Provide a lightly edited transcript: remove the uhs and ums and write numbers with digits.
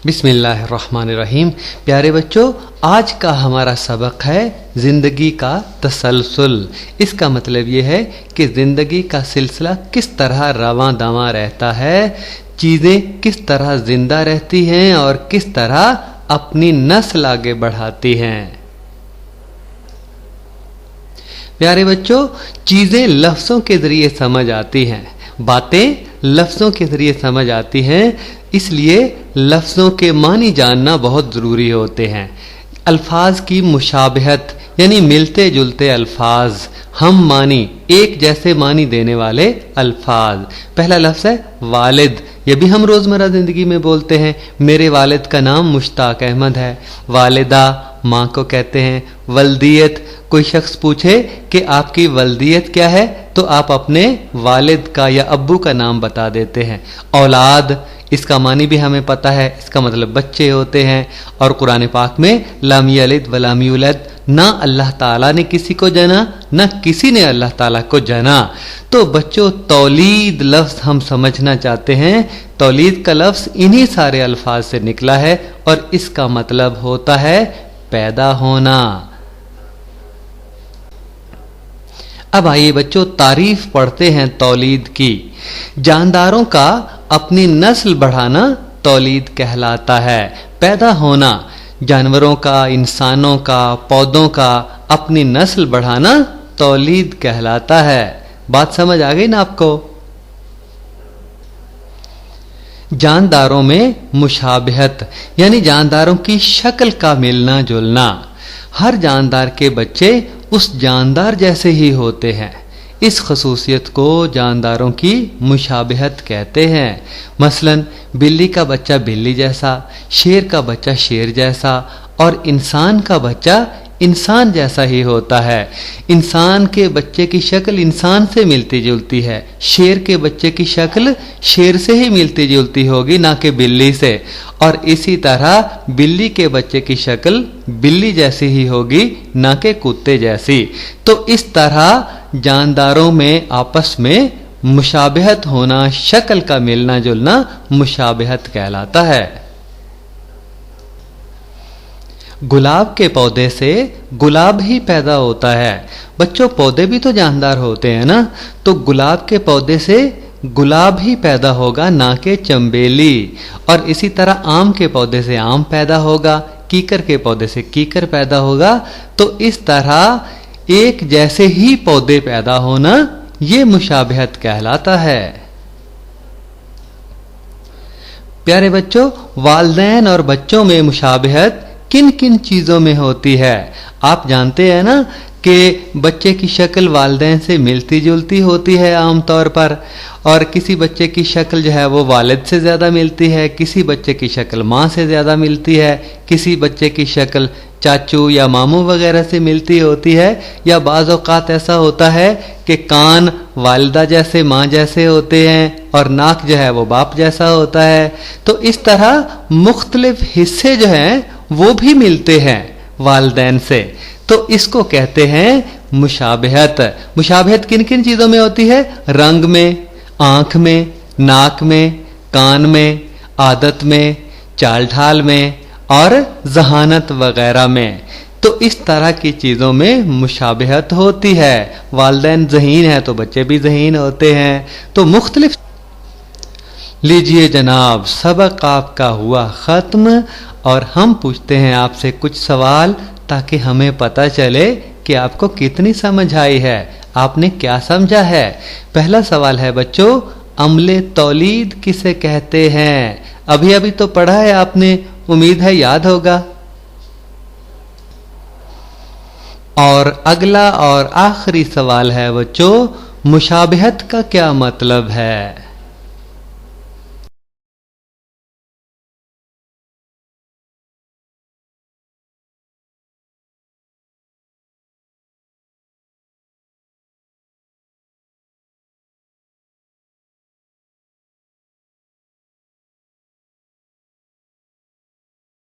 بسم اللہ الرحمن الرحیم۔ پیارے بچوں، آج کا ہمارا سبق ہے زندگی کا تسلسل۔ اس کا مطلب یہ ہے کہ زندگی کا سلسلہ کس طرح رواں دواں رہتا ہے، چیزیں کس طرح زندہ رہتی ہیں اور کس طرح اپنی نسل آگے بڑھاتی ہیں۔ پیارے بچوں، چیزیں لفظوں کے ذریعے سمجھ آتی ہیں، باتیں لفظوں کے ذریعے سمجھ آتی ہیں، اس لیے لفظوں کے معنی جاننا بہت ضروری ہوتے ہیں۔ الفاظ کی مشابہت یعنی ملتے جلتے الفاظ، ہم معنی، ایک جیسے معنی دینے والے الفاظ۔ پہلا لفظ ہے والد، یہ بھی ہم روزمرہ زندگی میں بولتے ہیں۔ میرے والد کا نام مشتاق احمد ہے۔ والدہ ماں کو کہتے ہیں۔ ولدیت، کوئی شخص پوچھے کہ آپ کی ولدیت کیا ہے تو آپ اپنے والد کا یا ابو کا نام بتا دیتے ہیں۔ اولاد، اس کا معنی بھی ہمیں پتہ ہے، اس کا مطلب بچے ہوتے ہیں۔ اور قرآن پاک میں لم یلد ولم یولد، نہ اللہ تعالیٰ نے کسی کو جنا نہ کسی نے اللہ تعالیٰ کو جنا۔ تو بچوں، تولید لفظ ہم سمجھنا چاہتے ہیں۔ تولید کا لفظ انہی سارے الفاظ سے نکلا ہے اور اس کا مطلب ہوتا ہے پیدا ہونا۔ اب آئیے بچوں، تعریف پڑھتے ہیں تولید کی۔ جانداروں کا اپنی نسل بڑھانا تولید کہلاتا ہے۔ پیدا ہونا، جانوروں کا، انسانوں کا، پودوں کا اپنی نسل بڑھانا تولید کہلاتا ہے۔ بات سمجھ آ گئی نا آپ کو؟ جانداروں میں مشابہت یعنی جانداروں کی شکل کا ملنا جلنا۔ ہر جاندار کے بچے اس جاندار جیسے ہی ہوتے ہیں۔ اس خصوصیت کو جانداروں کی مشابہت کہتے ہیں۔ مثلا بلی کا بچہ بلی جیسا، شیر کا بچہ شیر جیسا اور انسان کا بچہ انسان جیسا ہی ہوتا ہے۔ انسان کے بچے کی شکل انسان سے ملتی جلتی ہے، شیر کے بچے کی شکل شیر سے ہی ملتی جلتی ہوگی، نہ کہ بلی سے۔ اور اسی طرح بلی کے بچے کی شکل بلی جیسی ہی ہوگی، نہ کہ کتے جیسی۔ تو اس طرح جانداروں میں آپس میں مشابہت ہونا، شکل کا ملنا جلنا مشابہت کہلاتا ہے۔ گلاب کے پودے سے گلاب ہی پیدا ہوتا ہے۔ بچوں، پودے بھی تو جاندار ہوتے ہیں نا، تو گلاب کے پودے سے گلاب ہی پیدا ہوگا، نہ کہ چنبیلی۔ اور اسی طرح آم کے پودے سے آم پیدا ہوگا، کیکر کے پودے سے کیکر پیدا ہوگا۔ تو اس طرح ایک جیسے ہی پودے پیدا ہونا، یہ مشابہت کہلاتا ہے۔ پیارے بچوں، والدین اور بچوں میں مشابہت کن کن چیزوں میں ہوتی ہے؟ آپ جانتے ہیں نا کہ بچے کی شکل والدین سے ملتی جلتی ہوتی ہے عام طور پر، اور کسی بچے کی شکل جو ہے وہ والد سے زیادہ ملتی ہے، کسی بچے کی شکل ماں سے زیادہ ملتی ہے، کسی بچے کی شکل چاچو یا ماموں وغیرہ سے ملتی ہوتی ہے، یا بعض اوقات ایسا ہوتا ہے کہ کان والدہ جیسے ماں جیسے ہوتے ہیں اور ناک جو ہے وہ باپ جیسا ہوتا ہے۔ تو اس طرح مختلف حصے جو ہیں وہ بھی ملتے ہیں والدین سے، تو اس کو کہتے ہیں مشابہت۔ مشابہت کن کن چیزوں میں ہوتی ہے؟ رنگ میں، آنکھ میں، ناک میں، کان میں، عادت میں، چال ڈھال میں اور ذہانت وغیرہ میں۔ تو اس طرح کی چیزوں میں مشابہت ہوتی ہے۔ والدین ذہین ہیں تو بچے بھی ذہین ہوتے ہیں۔ تو مختلف۔ لیجئے جناب، سبق آپ کا ہوا ختم اور ہم پوچھتے ہیں آپ سے کچھ سوال تاکہ ہمیں پتہ چلے کہ آپ کو کتنی سمجھ آئی ہے، آپ نے کیا سمجھا ہے۔ پہلا سوال ہے بچوں، عمل تولید کسے کہتے ہیں؟ ابھی تو پڑھا ہے آپ نے، امید ہے یاد ہوگا۔ اور اگلا اور آخری سوال ہے بچوں، مشابہت کا کیا مطلب ہے؟